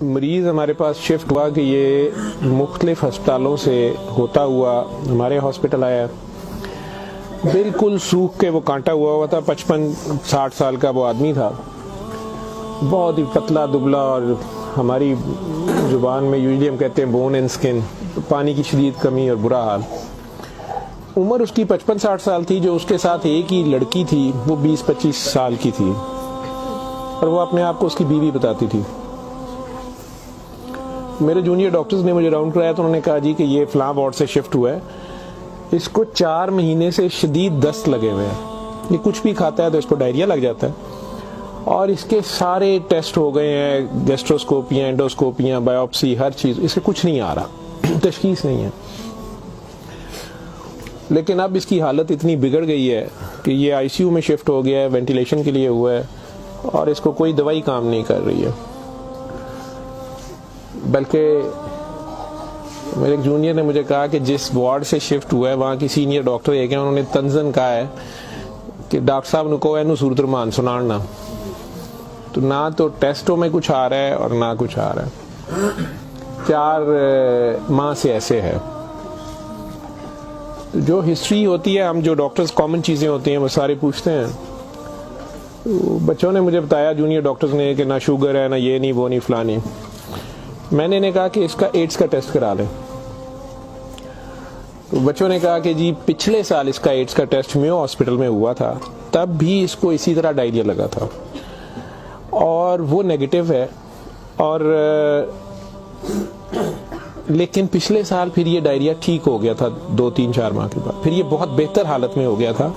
مریض ہمارے پاس شفٹ ہوا کہ یہ مختلف ہسپتالوں سے ہوتا ہوا ہمارے ہاسپٹل آیا. بالکل سوکھ کے وہ کانٹا ہوا تھا. 55-60 سال کا وہ آدمی تھا, بہت ہی پتلا دبلا, اور ہماری زبان میں یوزلی ہم کہتے ہیں بون اینڈ سکن, پانی کی شدید کمی اور برا حال. عمر اس کی 55-60 سال تھی. جو اس کے ساتھ ایک ہی لڑکی تھی وہ 20-25 سال کی تھی, اور وہ اپنے آپ کو اس کی بیوی بتاتی تھی. میرے جونیئر ڈاکٹرز نے مجھے راؤنڈ کرایا تو انہوں نے کہا جی کہ یہ فلاں وارڈ سے شفٹ ہوا ہے, اس کو 4 مہینے سے شدید دست لگے ہوئے ہیں, یہ کچھ بھی کھاتا ہے تو اس کو ڈائریا لگ جاتا ہے, اور اس کے سارے ٹیسٹ ہو گئے ہیں, گیسٹروسکوپیاں, انڈوسکوپیاں, بایوپسی, ہر چیز, اس سے کچھ نہیں آ رہا, تشخیص نہیں ہے. لیکن اب اس کی حالت اتنی بگڑ گئی ہے کہ یہ آئی سی یو میں شفٹ ہو گیا ہے, وینٹیلیشن کے لیے ہوا ہے, اور اس کو کوئی دوائی کام نہیں کر رہی ہے. بلکہ میرے ایک جونیئر نے مجھے کہا کہ جس وارڈ سے شفٹ ہوا ہے وہاں کی سینئر ڈاکٹر ایک ہیں, انہوں نے تنزن کہا ہے کہ ڈاکٹر صاحب نے کہا ہے صورت رمان سنانا, تو نہ تو ٹیسٹوں میں کچھ آ رہا ہے اور نہ کچھ آ رہا ہے. 4 ماہ سے ایسے ہے. جو ہسٹری ہوتی ہے, ہم جو ڈاکٹرز کامن چیزیں ہوتی ہیں وہ سارے پوچھتے ہیں. بچوں نے مجھے بتایا, جونیئر ڈاکٹرز نے, کہ نہ شوگر ہے, نہ یہ نہیں, وہ نہیں, فلانی. میں نے کہا کہ اس کا ایڈز کا ٹیسٹ کرا لیں. تو بچوں نے کہا کہ جی پچھلے سال اس کا ایڈز کا ٹیسٹ میو ہاسپٹل میں ہوا تھا, تب بھی اس کو اسی طرح ڈائریا لگا تھا, اور وہ نیگیٹو ہے, اور لیکن پچھلے سال پھر یہ ڈائریا ٹھیک ہو گیا تھا 2-3-4 ماہ کے بعد, پھر یہ بہت بہتر حالت میں ہو گیا تھا,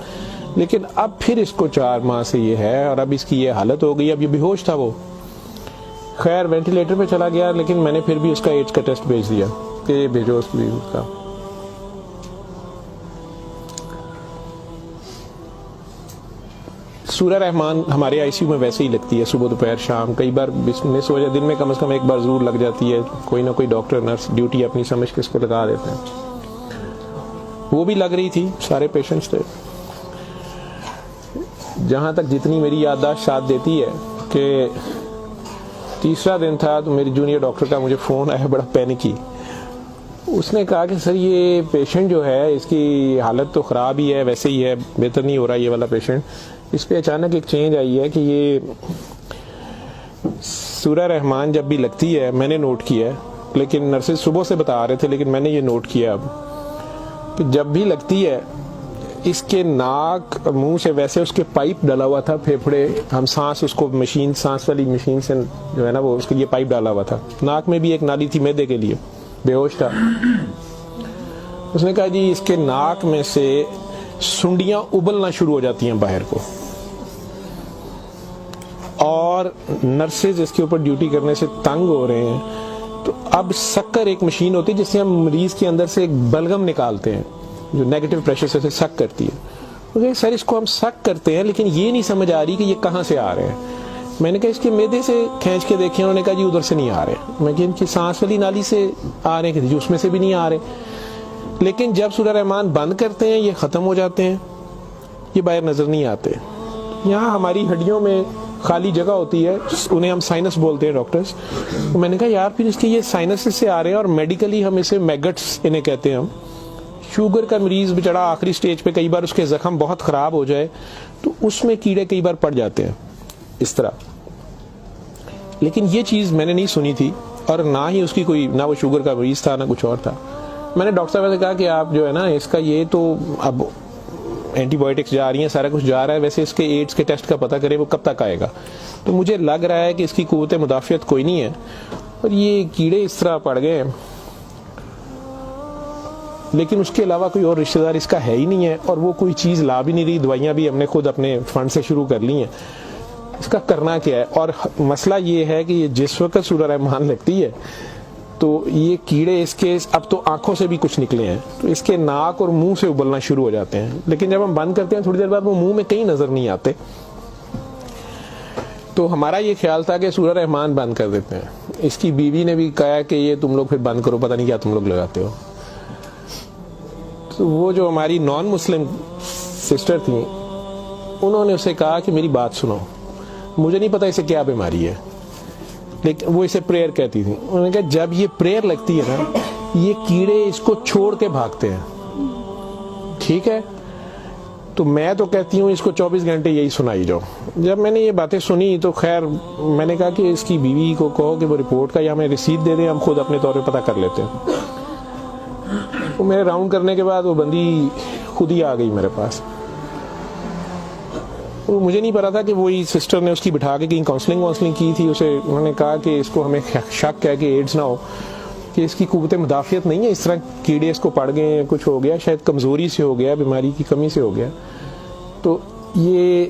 لیکن اب پھر اس کو 4 ماہ سے یہ ہے, اور اب اس کی یہ حالت ہو گئی, اب یہ بے ہوش تھا. وہ خیر وینٹیلیٹر پہ چلا گیا, لیکن میں نے پھر بھی اس کا ایڈز کا ٹیسٹ بھیج دیا کہ یہ بھیجو اس کا. سورہ رحمان ہمارے آئی سی یو میں ویسے ہی لگتی ہے, صبح دوپہر شام, کئی بار مس ہو جائے, دن میں کم از کم ایک بار ضرور لگ جاتی ہے. کوئی نہ کوئی ڈاکٹر نرس ڈیوٹی اپنی سمجھ کے اس کو لگا دیتے ہیں. وہ بھی لگ رہی تھی, سارے پیشنٹس تھے. جہاں تک جتنی میری یادداشت ساتھ دیتی ہے کہ تیسرا دن تھا تو میری جونیئر ڈاکٹر کا مجھے فون آیا, بڑا پینکی. اس نے کہا کہ سر یہ پیشنٹ جو ہے اس کی حالت تو خراب ہی ہے, ویسے ہی ہے, بہتر نہیں ہو رہا یہ والا پیشنٹ, اس پہ اچانک ایک چینج آئی ہے کہ یہ سورہ رحمان جب بھی لگتی ہے, میں نے نوٹ کیا ہے, لیکن نرسز صبح سے بتا رہے تھے, لیکن میں نے یہ نوٹ کیا اب کہ جب بھی لگتی ہے اس کے ناک منہ سے, ویسے اس کے پائپ ڈالا ہوا تھا پھیپھڑے, ہم سانس اس کو مشین, سانس والی مشین سے جو ہے نا وہ اس کے لیے پائپ ڈالا ہوا تھا, ناک میں بھی ایک نالی تھی معدے کے لیے, بے ہوش تھا. اس نے کہا جی اس کے ناک میں سے سنڈیاں ابلنا شروع ہو جاتی ہیں باہر کو, اور نرسز اس کے اوپر ڈیوٹی کرنے سے تنگ ہو رہے ہیں. تو اب سکر ایک مشین ہوتی ہے جس سے ہم مریض کے اندر سے ایک بلغم نکالتے ہیں جو نیگیٹو پریشر سے سک کرتی ہے. سر اس کو ہم سک کرتے ہیں, لیکن یہ نہیں سمجھ آ رہی کہ یہ کہاں سے آ رہے ہیں. میں نے کہا اس کے معدے سے کھینچ کے دیکھیں, انہوں نے کہا جی ادھر سے نہیں آ رہے. میں کہ ان کی سانس والی نالی سے آ رہے ہیں, کہ اس میں سے بھی نہیں آ رہے. لیکن جب سورہ رحمان بند کرتے ہیں یہ ختم ہو جاتے ہیں, یہ باہر نظر نہیں آتے. یہاں ہماری ہڈیوں میں خالی جگہ ہوتی ہے, انہیں ہم سائنس بولتے ہیں ڈاکٹرز. میں نے کہا یار پھر اس کے یہ سائنس سے آ رہے ہیں, اور میڈیکلی ہم اسے میگٹس انہیں کہتے ہیں. ہم شوگر کا مریض بچڑا آخری سٹیج پہ, کئی بار اس کے زخم بہت خراب ہو جائے تو اس میں کیڑے کئی بار پڑ جاتے ہیں اس طرح. لیکن یہ چیز میں نے نہیں سنی تھی, اور نہ ہی اس کی کوئی, نہ وہ شوگر کا مریض تھا نہ کچھ اور تھا. میں نے ڈاکٹر صاحب سے کہا کہ آپ جو ہے نا اس کا یہ تو اب اینٹی بایوٹکس جا رہی ہیں, سارا کچھ جا رہا ہے, ویسے اس کے ایڈز کے ٹیسٹ کا پتہ کریں وہ کب تک آئے گا. تو مجھے لگ رہا ہے کہ اس کی قوت مدافعت کوئی نہیں ہے, اور یہ کیڑے اس طرح پڑ گئے ہیں, لیکن اس کے علاوہ کوئی اور رشتہ دار اس کا ہے ہی نہیں ہے, اور وہ کوئی چیز لا بھی نہیں رہی. دوائیاں بھی ہم نے خود اپنے فنڈ سے شروع کر لی ہیں. اس کا کرنا کیا ہے؟ اور مسئلہ یہ ہے کہ یہ جس وقت سورہ رحمان لگتی ہے تو یہ کیڑے اس کے اب تو آنکھوں سے بھی کچھ نکلے ہیں, تو اس کے ناک اور منہ سے ابلنا شروع ہو جاتے ہیں. لیکن جب ہم بند کرتے ہیں تھوڑی دیر بعد وہ منہ میں کہیں نظر نہیں آتے. تو ہمارا یہ خیال تھا کہ سورہ رحمان بند کر دیتے ہیں. اس کی بیوی نے بھی کہا کہ یہ تم لوگ پھر بند کرو, پتہ نہیں کیا تم لوگ لگاتے ہو. تو وہ جو ہماری نان مسلم سسٹر تھیں, انہوں نے اسے کہا کہ میری بات سنو, مجھے نہیں پتا اسے کیا بیماری ہے, لیکن وہ اسے پریئر کہتی تھی. انہوں نے کہا جب یہ پریئر لگتی ہے نا یہ کیڑے اس کو چھوڑ کے بھاگتے ہیں, ٹھیک ہے, تو میں تو کہتی ہوں اس کو 24 گھنٹے یہی سنائی جاؤ. جب میں نے یہ باتیں سنی تو خیر میں نے کہا کہ اس کی بیوی کو کہو کہ وہ رپورٹ کا یا ہمیں رسید دے دیں, ہم خود اپنے طور پہ پتہ کر لیتے ہیں. تو میرے راؤنڈ کرنے کے بعد وہ بندی خود ہی آ گئی میرے پاس. مجھے نہیں پتا تھا کہ وہی سسٹر نے اس کی بٹھا کے کہیں کاؤنسلنگ کی تھی. اسے انہوں نے کہا کہ اس کو ہمیں شک ہے کہ ایڈز نہ ہو, کہ اس کی قوت مدافعت نہیں ہے, اس طرح کیڑے اس کو پڑ گئے ہیں, کچھ ہو گیا, شاید کمزوری سے ہو گیا, بیماری کی کمی سے ہو گیا. تو یہ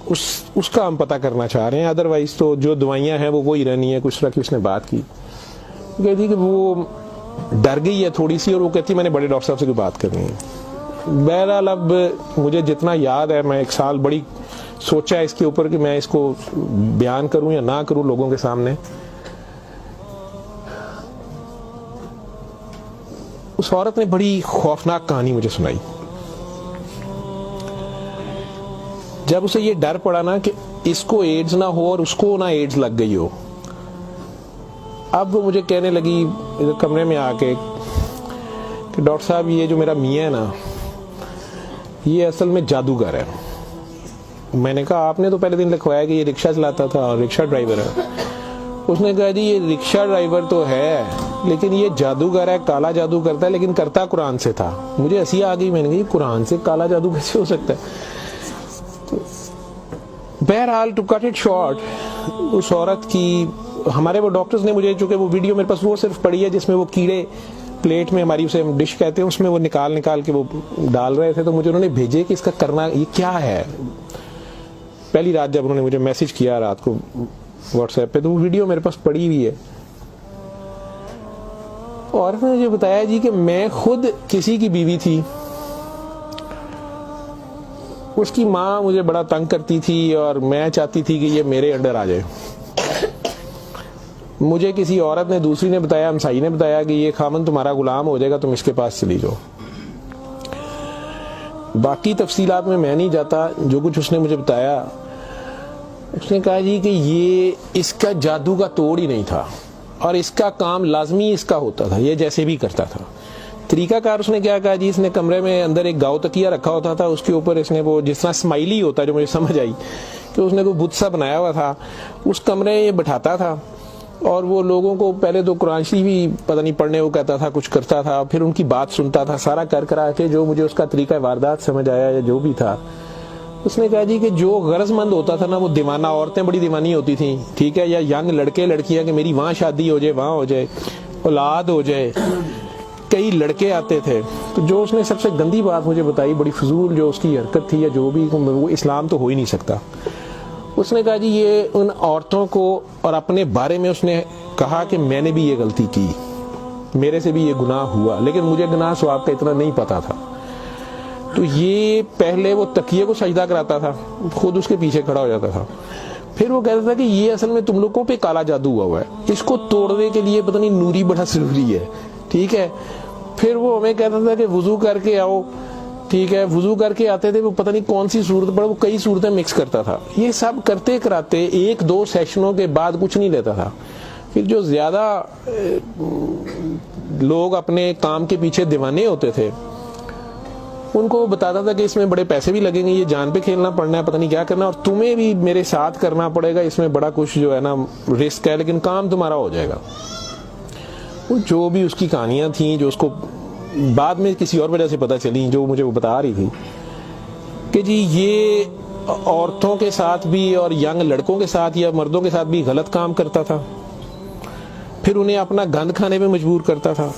اس کا ہم پتہ کرنا چاہ رہے ہیں. ادروائز تو جو دوائیاں ہیں وہ وہی رہنی ہے. کچھ طرح کی اس نے بات کی, کہتی کہ وہ ڈر گئی ہے تھوڑی سی, اور وہ کہتی میں نے بڑے ڈاکٹر صاحب سے کوئی بات کرنی ہے. بہرحال اب مجھے جتنا یاد ہے, میں 1 سال بڑی سوچا اس کے اوپر کہ میں اس کو بیان کروں یا نہ کروں لوگوں کے سامنے. اس عورت نے بڑی خوفناک کہانی مجھے سنائی. جب اسے یہ ڈر پڑا نا کہ اس کو ایڈز نہ ہو اور اس کو نہ ایڈز لگ گئی ہو, اب وہ مجھے کہنے لگی کمرے میں آ کے کہ ڈاکٹر صاحب یہ جو میرا میاں ہے نا یہ اصل میں جادوگر ہے. میں نے کہا آپ نے تو پہلے دن لکھوایا کہ یہ رکشہ چلاتا تھا اور رکشہ ڈرائیور ہے. اس نے کہا جی یہ رکشہ ڈرائیور تو ہے لیکن یہ جادوگر ہے, کالا جادو کرتا ہے, لیکن کرتا قرآن سے تھا. مجھے ہنسی آ گئی, میں نے کہا یہ قرآن سے کالا جادو کیسے ہو سکتا ہے. بہرحال ٹو کٹ اٹ شارٹ, اس عورت کی ہمارے وہ ڈاکٹرز نے مجھے, چونکہ وہ ویڈیو میرے پاس وہ صرف پڑی ہے جس میں وہ کیڑے پلیٹ میں ہماری اسے ڈش کہتے ہیں اس میں وہ نکال کے وہ ڈال رہے تھے, تو مجھے انہوں نے بھیجے کہ اس کا کرنا یہ کیا ہے. پہلی رات جب انہوں نے مجھے میسج کیا رات کو واٹس ایپ پہ, تو وہ ویڈیو میرے پاس پڑی ہوئی ہے. اور نے مجھے بتایا جی کہ میں خود کسی کی بیوی تھی, اس کی ماں مجھے بڑا تنگ کرتی تھی اور میں چاہتی تھی کہ یہ میرے انڈر آ جائے. مجھے کسی عورت نے, دوسری نے بتایا, ہمسائی نے بتایا کہ یہ خامن تمہارا غلام ہو جائے گا, تم اس کے پاس چلی جاؤ. باقی تفصیلات میں نہیں جاتا. جو کچھ اس نے مجھے بتایا, اس نے کہا جی کہ یہ اس کا جادو کا توڑ ہی نہیں تھا اور اس کا کام لازمی اس کا ہوتا تھا, یہ جیسے بھی کرتا تھا. طریقہ کار اس نے کیا کہا جی, اس نے کمرے میں اندر ایک گاؤ تکیہ رکھا ہوتا تھا, اس کے اوپر اس نے وہ جس طرح اسمائلی ہوتا ہے, جو مجھے سمجھ آئی کہ اس نے کوئی بت سا بنایا ہوا تھا, اس کمرے یہ بٹھاتا تھا اور وہ لوگوں کو پہلے تو قرآن شریف بھی پتہ نہیں پڑھنے وہ کہتا تھا, کچھ کرتا تھا, پھر ان کی بات سنتا تھا, سارا کرا کے جو مجھے اس کا طریقہ واردات سمجھ آیا یا جو بھی تھا. اس نے کہا جی کہ جو غرض مند ہوتا تھا نا وہ دیوانہ, عورتیں بڑی دیوانی ہوتی تھیں, ٹھیک ہے, یا ینگ لڑکے لڑکیاں کہ میری وہاں شادی ہو جائے, وہاں ہو جائے, اولاد ہو جائے, کئی لڑکے آتے تھے. تو جو اس نے سب سے گندی بات مجھے بتائی, بڑی فضول جو اس کی حرکت تھی یا جو بھی, وہ اسلام تو ہو ہی نہیں سکتا. اس نے کہا جی یہ ان عورتوں کو اور اپنے بارے میں اس نے کہا کہ میں نے بھی یہ غلطی کی, میرے سے بھی یہ گناہ ہوا, لیکن مجھے گناہ ثواب کا اتنا نہیں پتا تھا. تو یہ پہلے وہ تکیے کو سجدہ کراتا تھا, خود اس کے پیچھے کھڑا ہو جاتا تھا, پھر وہ کہتا تھا کہ یہ اصل میں تم لوگوں پہ کالا جادو ہوا ہے, اس کو توڑنے کے لیے پتہ نہیں نوری بڑا ضروری ہے, ٹھیک ہے. پھر وہ ہمیں کہتا تھا کہ وضو کر کے آؤ, ٹھیک ہے, وضو کر کے آتے تھے, وہ پتہ نہیں کون سی صورت پر وہ کئی صورتیں مکس کرتا تھا. یہ سب کرتے کراتے 1-2 سیشنوں کے بعد کچھ نہیں لیتا تھا. پھر جو زیادہ لوگ اپنے کام کے پیچھے دیوانے ہوتے تھے ان کو وہ بتاتا تھا کہ اس میں بڑے پیسے بھی لگیں گے, یہ جان پہ کھیلنا پڑنا ہے, پتہ نہیں کیا کرنا, اور تمہیں بھی میرے ساتھ کرنا پڑے گا, اس میں بڑا کچھ جو ہے نا رسک ہے, لیکن کام تمہارا ہو جائے گا. جو بھی اس کی کہانیاں تھیں جو اس کو بعد میں کسی اور وجہ سے پتہ چلی, جو مجھے وہ بتا رہی تھی کہ جی یہ عورتوں کے ساتھ بھی اور ینگ لڑکوں کے ساتھ یا مردوں کے ساتھ بھی غلط کام کرتا تھا, پھر انہیں اپنا گند کھانے پہ مجبور کرتا تھا,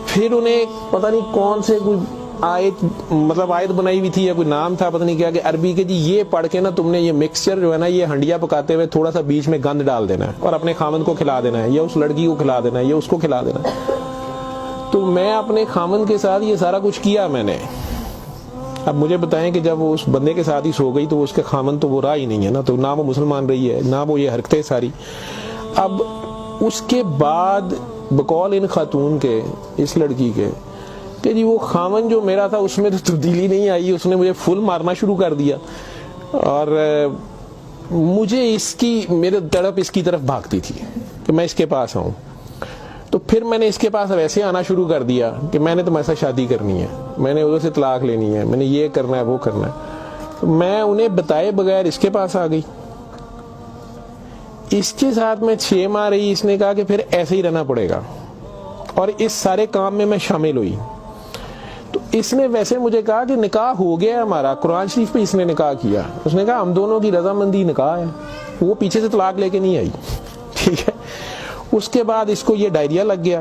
پھر انہیں پتہ نہیں کون سے کوئی آیت بنائی ہوئی تھی یا کوئی نام تھا پتہ نہیں کیا, کہ عربی کے جی یہ پڑھ کے نا تم نے یہ مکسچر جو ہے نا یہ ہنڈیا پکاتے ہوئے تھوڑا سا بیچ میں گند ڈال دینا ہے اور اپنے خامند کو کھلا دینا ہے, یا اس لڑکی کو کھلا دینا ہے, یا اس کو کھلا دینا ہے. تو میں اپنے خامند کے ساتھ یہ سارا کچھ کیا میں نے. اب مجھے بتائیں کہ جب وہ اس بندے کے ساتھ ہی سو گئی تو اس کے خامند تو وہ رہا ہی نہیں ہے نا, تو نہ وہ مسلمان رہی ہے نہ وہ یہ حرکتیں ساری. اب اس کے بعد بقول ان خاتون کے, اس لڑکی کے, کہ جی وہ خامن جو میرا تھا اس میں تو تبدیلی نہیں آئی, اس نے مجھے فل مارنا شروع کر دیا. اور مجھے اس کی میرے تڑپ اس کی طرف بھاگتی تھی کہ میں اس کے پاس آؤں. تو پھر میں نے اس کے پاس ویسے آنا شروع کر دیا کہ میں نے تمہارے ساتھ شادی کرنی ہے, میں نے ادھر سے طلاق لینی ہے, میں نے یہ کرنا ہے وہ کرنا ہے. تو میں انہیں بتائے بغیر اس کے پاس آ گئی. اس کے ساتھ میں 6 ماہ رہی. اس نے کہا کہ پھر ایسے ہی رہنا پڑے گا, اور اس سارے کام میں شامل ہوئی. تو اس نے ویسے مجھے کہا کہ نکاح ہو گیا ہے ہمارا, قرآن شریف پہ اس نے نکاح کیا. اس نے کہا ہم دونوں کی رضامندی نکاح ہے, وہ پیچھے سے طلاق لے کے نہیں آئی. ٹھیک ہے. اس کے بعد اس کو یہ ڈائریا لگ گیا.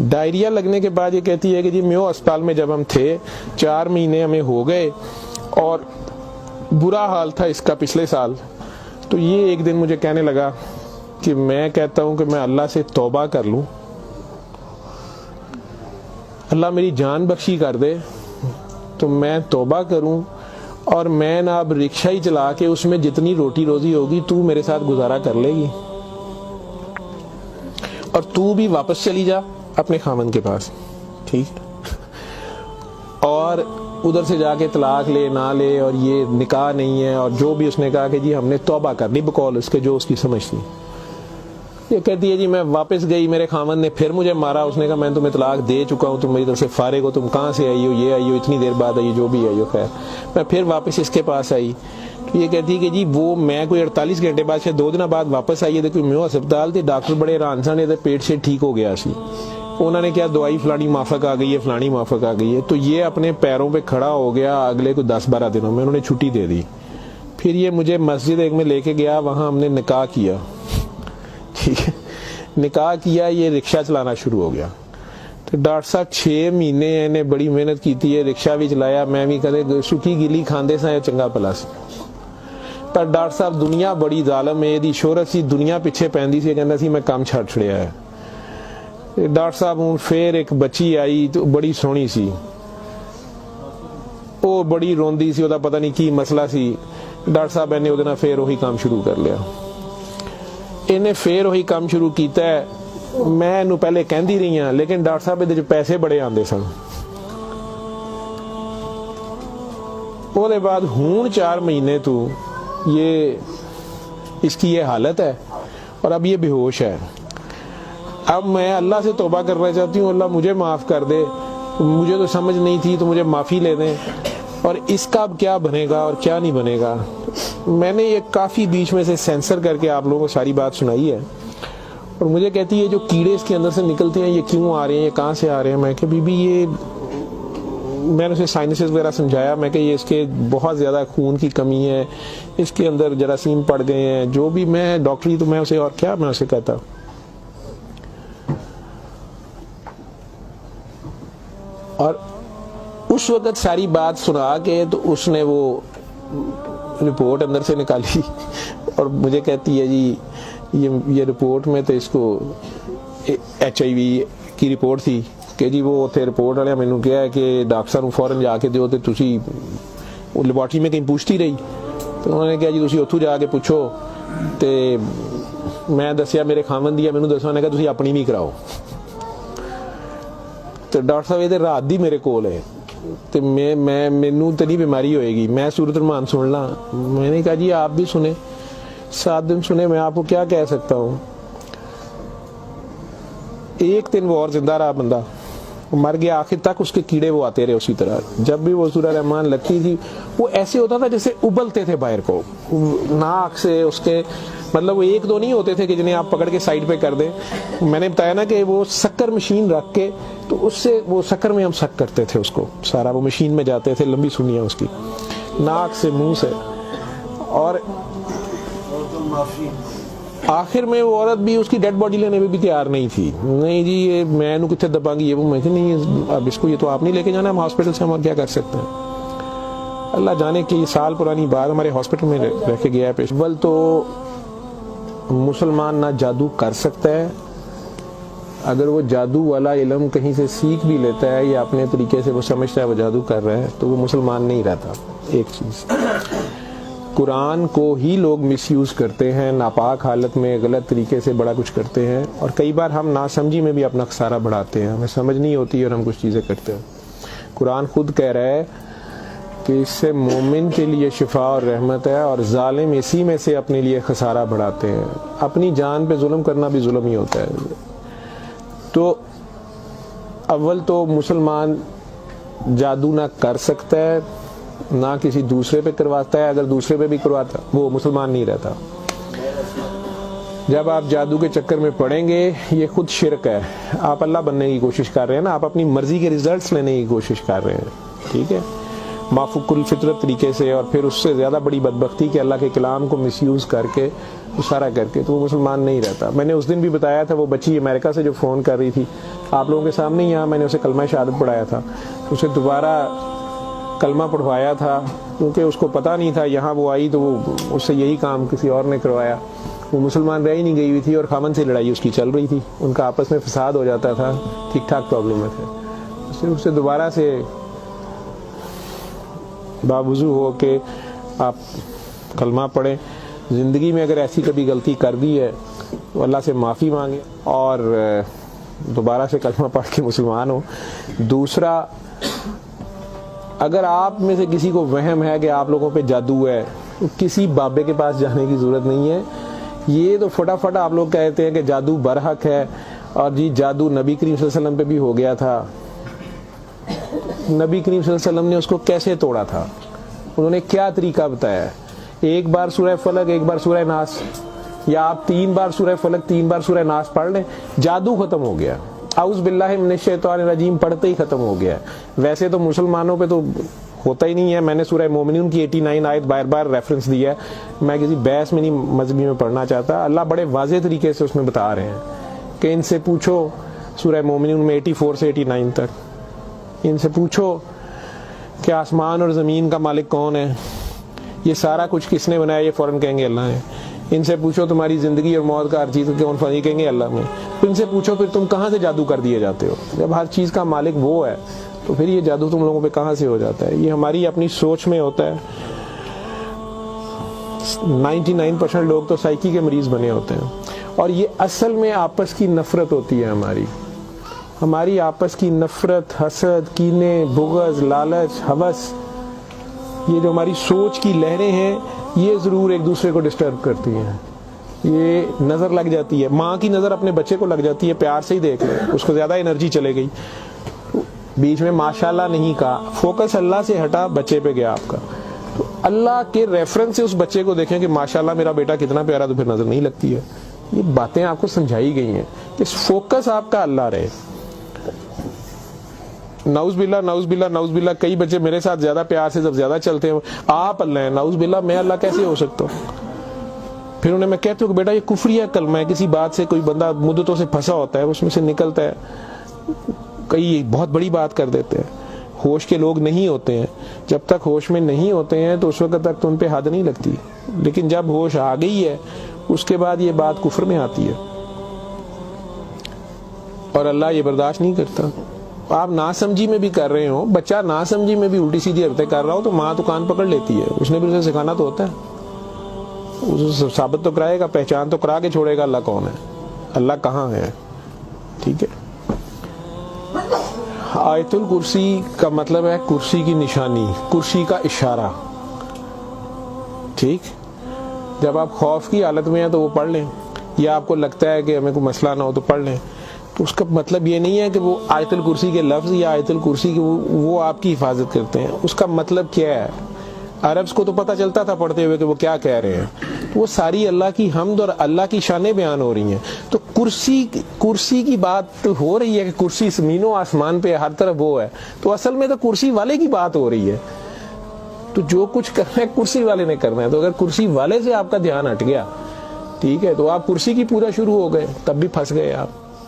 ڈائریا لگنے کے بعد یہ کہتی ہے کہ جی میو اسپتال میں جب ہم تھے 4 مہینے ہمیں ہو گئے اور برا حال تھا اس کا پچھلے سال. تو یہ ایک دن مجھے کہنے لگا کہ میں کہتا ہوں کہ میں اللہ سے توبہ کر لوں, اللہ میری جان بخشی کر دے تو میں توبہ کروں, اور میں نہ اب رکشہ ہی چلا کے اس میں جتنی روٹی روزی ہوگی تو میرے ساتھ گزارا کر لے گی, اور تو بھی واپس چلی جا اپنے خامن کے پاس. ٹھیک. اور ادھر سے جا کے طلاق لے نہ لے, اور یہ نکاح نہیں ہے, اور جو بھی اس نے کہا کہ جی ہم نے توبہ کرنی بقول اس کے جو اس کی سمجھ تھی. یہ کہتی ہے جی میں واپس گئی, میرے خامن نے پھر مجھے مارا. اس نے کہا میں تمہیں طلاق دے چکا ہوں, تم میری طرف سے فارغ ہو, تم کہاں سے آئی ہو, یہ آئی ہو, اتنی دیر بعد آئی, جو بھی آئی ہو. خیر میں پھر واپس اس کے پاس آئی. یہ کہتی ہے کہ جی وہ میں کوئی 48 گھنٹے بعد شاید 2 دن بعد واپس آئی ہے. کوئی میو ہسپتال تھے, ڈاکٹر بڑے حیران سن, پیٹ سے ٹھیک ہو گیا سی. انہوں نے کیا دوائی فلانی مافک آ گئی ہے, فلانی مافک آ گئی ہے. تو یہ اپنے پیروں پہ کھڑا ہو گیا. اگلے کوئی 10-12 دنوں میں انہوں نے چھٹی دے دی. پھر یہ مجھے مسجد ایک میں لے کے گیا, وہاں ہم نے نکاح کیا. ٹھیک ہے. نکاح کیا, یہ رکشہ چلانا شروع ہو گیا. تو ڈاکٹر صاحب 6 مہینے انہیں بڑی محنت کی تھی, رکشہ بھی چلایا, میں بھی کدے سکی گلی کھاندے سا چنگا پلا سی. پر ڈاکٹر صاحب دنیا بڑی ظالم ہے, دی شہرت سی دنیا پیچھے پیندی سی, کہندا سی میں کام چھڈ چھڑیا ہے. ڈاکٹر صاحب ہوں پھر ایک بچی آئی تو بڑی سونی سی, وہ بڑی روندی سی, وہ پتہ نہیں کی مسئلہ سی. ڈاکٹر صاحب نے وہ پھر وہی کام شروع کر لیا. انہیں پھر وہی کام شروع کیتا ہے. میں انہوں پہلے کہندی رہی ہوں, لیکن ڈاکٹر صاحب یہ پیسے بڑے آندے سن. وہ بعد ہون 4 مہینے تو یہ اس کی یہ حالت ہے, اور اب یہ بے ہوش ہے. اب میں اللہ سے توبہ کرنا چاہتی ہوں, اللہ مجھے معاف کر دے, مجھے تو سمجھ نہیں تھی تو مجھے معافی لے دیں, اور اس کا اب کیا بنے گا اور کیا نہیں بنے گا. میں نے یہ کافی بیچ میں سے سینسر کر کے آپ لوگوں کو ساری بات سنائی ہے. اور مجھے کہتی ہے جو کیڑے اس کے اندر سے نکلتے ہیں یہ کیوں آ رہے ہیں, یہ کہاں سے آ رہے ہیں. میں کہ بی بی یہ میں نے اسے سائنسز وغیرہ سمجھایا. میں کہ یہ اس کے بہت زیادہ خون کی کمی ہے, اس کے اندر جراثیم پڑ گئے ہیں, جو بھی. میں ڈاکٹری تو میں اسے اور کیا میں اسے کہتا. اور اس وقت ساری بات سنا کے تو اس نے وہ رپورٹ اندر سے نکالی, اور مجھے کہتی ہے جی یہ رپورٹ میں تو اس کو HIV کی رپورٹ تھی کہ جی وہ اتنے رپورٹ والے مینوں کہا ہے کہ ڈاکٹر صاحب فوراً جا کے دیو, تو تسی وہ لیبارٹری میں کہیں پوچھتی رہی. تو انہوں نے کہا جی تسی اتھوں جا کے پوچھو. تو میں دسیا میرے خامن دی, مینوں دسو, نے کہا تسی اپنی بھی کراؤ. تو ڈاکٹر صاحب یہ رات دی میرے کول ہے, تو مینوں تو نہیں بیماری ہوئے گی, میں سورۃ الرحمان سن لا. میں نے کہا جی آپ بھی سنیں, 7 دن سنے, میں آپ کو کیا کہہ سکتا ہوں. 1 دن وہ اور زندہ رہا, بندہ مر گیا. آخر تک اس کے کیڑے وہ آتے رہے اسی طرح. جب بھی وہ سورہ رحمان لگتی تھی وہ ایسے ہوتا تھا جیسے ابلتے تھے باہر کو, ناک سے اس کے, مطلب وہ 1-2 نہیں ہوتے تھے کہ جنہیں آپ پکڑ کے سائڈ پہ کر دیں. میں نے بتایا نا کہ وہ سکر مشین رکھ کے, تو اس سے وہ سکر میں ہم سک کرتے تھے اس کو سارا, وہ مشین میں جاتے تھے, لمبی سنیاں اس کی, ناک سے منہ سے. اور آخر میں وہ عورت بھی اس کی ڈیڈ باڈی لینے میں بھی تیار نہیں تھی. نہیں جی یہ میں انہوں کتنے دباں گی, یہ وہ. میں کہ نہیں اب اس کو, یہ تو آپ نہیں لے کے جانا, ہم ہاسپٹل سے ہم اور کیا کر سکتے ہیں. اللہ جانے کی سال پرانی بات ہمارے ہاسپٹل میں رہ کے گیا ہے پیش. اول تو مسلمان نہ جادو کر سکتا ہے, اگر وہ جادو والا علم کہیں سے سیکھ بھی لیتا ہے یا اپنے طریقے سے وہ سمجھتا ہے وہ جادو کر رہا ہے, تو وہ مسلمان نہیں رہتا. ایک چیز, قرآن کو ہی لوگ مس یوز کرتے ہیں, ناپاک حالت میں غلط طریقے سے بڑا کچھ کرتے ہیں, اور کئی بار ہم ناسمجھی میں بھی اپنا خسارہ بڑھاتے ہیں, ہمیں سمجھ نہیں ہوتی اور ہم کچھ چیزیں کرتے ہیں. قرآن خود کہہ رہا ہے کہ اس سے مومن کے لیے شفا اور رحمت ہے، اور ظالم اسی میں سے اپنے لیے خسارہ بڑھاتے ہیں۔ اپنی جان پہ ظلم کرنا بھی ظلم ہی ہوتا ہے۔ تو اول تو مسلمان جادو نہ کر سکتا ہے، نہ کسی دوسرے پہ کرواتا ہے، اگر دوسرے پہ بھی کرواتا وہ مسلمان نہیں رہتا۔ جب آپ جادو کے چکر میں پڑیں گے یہ خود شرک ہے، آپ اللہ بننے کی کوشش کر رہے ہیں نا، آپ اپنی مرضی کے ریزلٹس لینے کی کوشش کر رہے ہیں، ٹھیک ہے، مافوق الفطرت طریقے سے، اور پھر اس سے زیادہ بڑی بدبختی کہ اللہ کے کلام کو مس یوز کر کے سارا کر کے، تو وہ مسلمان نہیں رہتا۔ میں نے اس دن بھی بتایا تھا، وہ بچی امریکہ سے جو فون کر رہی تھی آپ لوگوں کے سامنے، یہاں میں نے اسے کلمہ شہادت پڑھایا تھا، اسے دوبارہ کلمہ پڑھوایا تھا کیونکہ اس کو پتہ نہیں تھا، یہاں وہ آئی تو وہ اس سے یہی کام کسی اور نے کروایا، وہ مسلمان رہ ہی نہیں گئی ہوئی تھی، اور خامن سے لڑائی اس کی چل رہی تھی، ان کا آپس میں فساد ہو جاتا تھا، ٹھیک ٹھاک پرابلم میں تھے، صرف اسے دوبارہ سے باوضو ہو کے آپ کلمہ پڑھیں، زندگی میں اگر ایسی کبھی غلطی کر دی ہے تو اللہ سے معافی مانگیں اور دوبارہ سے کلمہ پڑھ کے مسلمان ہو۔ دوسرا، اگر آپ میں سے کسی کو وہم ہے کہ آپ لوگوں پہ جادو ہے تو کسی بابے کے پاس جانے کی ضرورت نہیں ہے۔ یہ تو فٹافٹ آپ لوگ کہتے ہیں کہ جادو برحق ہے، اور جی جادو نبی کریم صلی اللہ علیہ وسلم پہ بھی ہو گیا تھا۔ نبی کریم صلی اللہ علیہ وسلم نے اس کو کیسے توڑا تھا، انہوں نے کیا طریقہ بتایا ہے؟ ایک بار سورہ فلق، ایک بار سورہ ناس، یا آپ 3 بار سورہ فلق 3 بار سورہ ناس پڑھ لیں، جادو ختم ہو گیا۔ اعوذ باللہ من الشیطان الرجیم پڑھتے ہی ختم ہو گیا۔ ویسے تو مسلمانوں پہ تو ہوتا ہی نہیں ہے، میں نے سورہ مومنون کی 89 آیت بار بار ریفرنس دیا ہے، میں کسی بحث میں نہیں مذہبی میں پڑھنا چاہتا، اللہ بڑے واضح طریقے سے اس میں بتا رہے ہیں کہ ان سے پوچھو، سورہ مومنون میں 84 سے 89 تک، ان سے پوچھو کہ آسمان اور زمین کا مالک کون ہے، یہ سارا کچھ کس نے بنایا، یہ فوراً کہیں گے اللہ نے۔ ان سے پوچھو تمہاری زندگی اور موت کا ہر چیز کون فنی، کہیں گے اللہ نے۔ ان سے پوچھو پھر تم کہاں سے جادو کر دیے جاتے ہو، جب ہر چیز کا مالک وہ ہے تو پھر یہ جادو تم لوگوں پہ کہاں سے ہو جاتا ہے؟ یہ ہماری اپنی سوچ میں ہوتا ہے۔ 99% لوگ تو سائیکی کے مریض بنے ہوتے ہیں، اور یہ اصل میں آپس کی نفرت ہوتی ہے، ہماری آپس کی نفرت، حسد، کینے، بغض، لالچ، ہوس، یہ جو ہماری سوچ کی لہریں ہیں یہ ضرور ایک دوسرے کو ڈسٹرب کرتی ہیں۔ یہ نظر لگ جاتی ہے، ماں کی نظر اپنے بچے کو لگ جاتی ہے، پیار سے ہی دیکھ لیں، اس کو زیادہ انرجی چلے گئی، بیچ میں ماشاءاللہ نہیں کہا، فوکس اللہ سے ہٹا، بچے پہ گیا آپ کا، تو اللہ کے ریفرنس سے اس بچے کو دیکھیں کہ ماشاءاللہ میرا بیٹا کتنا پیارا، تو پھر نظر نہیں لگتی ہے۔ یہ باتیں آپ کو سمجھائی گئی ہیں، اس فوکس آپ کا اللہ رہے۔ نعوذ باللہ نعوذ باللہ نعوذ باللہ، کئی بچے میرے ساتھ زیادہ پیار سے جب زیادہ چلتے ہیں، آپ اللہ ہیں، نعوذ باللہ میں اللہ کیسے ہو سکتا ہوں؟ پھر انہیں میں کہتا ہوں کہ بیٹا یہ کفریہ کلمہ ہے، کسی بات سے کوئی بندہ مدتوں سے پھنسا ہوتا ہے، اس میں سے نکلتا ہے، کئی بہت بڑی بات کر دیتے ہیں۔ ہوش کے لوگ نہیں ہوتے ہیں، جب تک ہوش میں نہیں ہوتے ہیں تو اس وقت تک تو ان پہ حد نہیں لگتی، لیکن جب ہوش آ گئی ہے اس کے بعد یہ بات کفر میں آتی ہے، اور اللہ یہ برداشت نہیں کرتا۔ آپ ناسمجھی میں بھی کر رہے ہو، بچہ ناسمجھی میں بھی الٹی سیدھی حرکتیں کر رہا ہو تو ماں تو کان پکڑ لیتی ہے، اس نے بھی اسے سکھانا تو ہوتا ہے، اسے ثابت تو کرائے گا، پہچان تو کرا کے چھوڑے گا اللہ کون ہے، اللہ کہاں ہے، ٹھیک ہے۔ آیت الکرسی کا مطلب ہے کرسی کی نشانی، کرسی کا اشارہ، ٹھیک۔ جب آپ خوف کی حالت میں ہیں تو وہ پڑھ لیں، یا آپ کو لگتا ہے کہ ہمیں کوئی مسئلہ نہ ہو تو پڑھ لیں، تو اس کا مطلب یہ نہیں ہے کہ وہ آیت الکرسی کے لفظ یا آیت الکرسی کے وہ آپ کی حفاظت کرتے ہیں، اس کا مطلب کیا ہے؟ عربز کو تو پتہ چلتا تھا پڑھتے ہوئے کہ وہ کیا کہہ رہے ہیں، وہ ساری اللہ کی حمد اور اللہ کی شانیں بیان ہو رہی ہیں۔ تو کرسی کی بات ہو رہی ہے کہ کرسی زمین و آسمان پہ ہر طرف وہ ہے، تو اصل میں تو کرسی والے کی بات ہو رہی ہے، تو جو کچھ کرنا ہے کرسی والے نے کرنا ہے، تو اگر کرسی والے سے آپ کا دھیان ہٹ گیا، ٹھیک ہے، تو آپ کرسی کی پوجا شروع ہو گئے، تب بھی پھنس گئے آپ۔